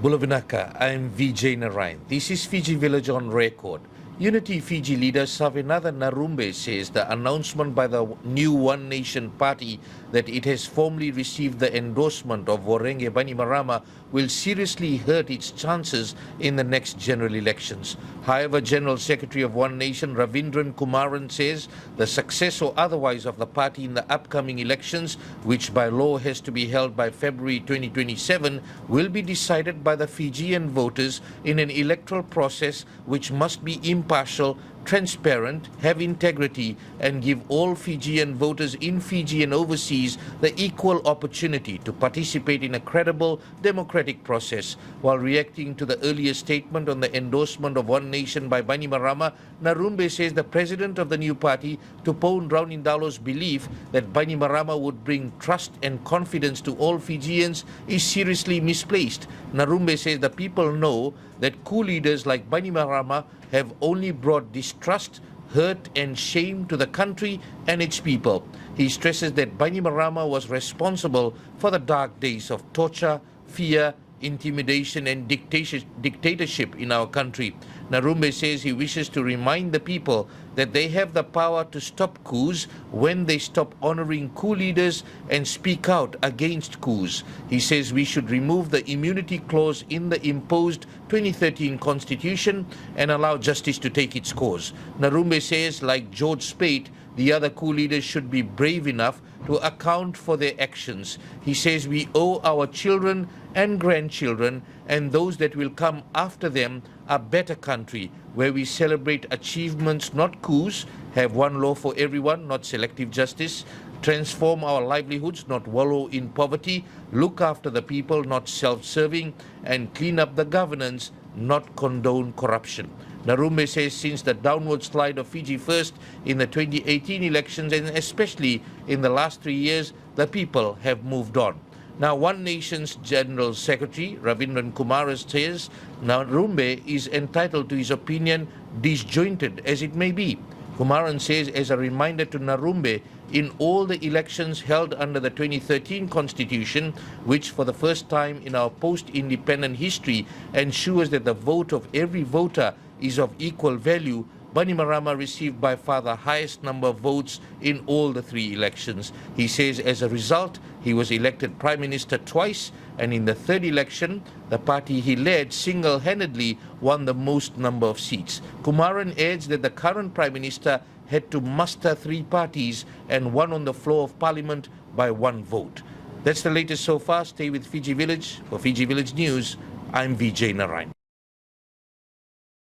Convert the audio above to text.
Bulavinaka, I'm Vijay Narayan. This is Fiji Village on record. Unity Fiji leader Savenaca Narube says the announcement by the new One Nation party that it has formally received the endorsement of Voreqe Bainimarama will seriously hurt its chances in the next general elections. However, General Secretary of One Nation Ravindran Kumaran says the success or otherwise of the party in the upcoming elections, which by law has to be held by February 2027, will be decided by the Fijian voters in an electoral process which must be impartial, transparent, have integrity, and give all Fijian voters in Fiji and overseas the equal opportunity to participate in a credible democratic process. While reacting to the earlier statement on the endorsement of One Nation by Bainimarama, Narube says the president of the new party, Tupou Raunindalo's belief that Bainimarama would bring trust and confidence to all Fijians is seriously misplaced. Narube says the people know that coup leaders like Bainimarama have only brought distrust, hurt and shame to the country and its people. He stresses that Bainimarama was responsible for the dark days of torture, fear, intimidation and dictatorship in our country. Narube says he wishes to remind the people that they have the power to stop coups when they stop honoring coup leaders and speak out against coups. He says we should remove the immunity clause in the imposed 2013 constitution and allow justice to take its course. Narube says, like George Speight, the other coup leaders should be brave enough to account for their actions. He says we owe our children and grandchildren and those that will come after them a better country where we celebrate achievements, not coups, have one law for everyone, not selective justice, transform our livelihoods, not wallow in poverty, look after the people, not self-serving, and clean up the governance, not condone corruption. Narube says since the downward slide of Fiji First in the 2018 elections and especially in the last 3 years, the people have moved on. Now, One Nation's General Secretary, Ravindran Kumaran, says Narube is entitled to his opinion, disjointed as it may be. Kumaran says, as a reminder to Narube, in all the elections held under the 2013 Constitution, which for the first time in our post-independent history ensures that the vote of every voter is of equal value, Bainimarama received by far the highest number of votes in all the 3 elections. He says as a result, he was elected Prime Minister twice, and in the 3rd election, the party he led single-handedly won the most number of seats. Kumaran adds that the current Prime Minister had to muster 3 parties and won on the floor of Parliament by 1 vote. That's the latest so far. Stay with Fiji Village. For Fiji Village News, I'm Vijay Narayan.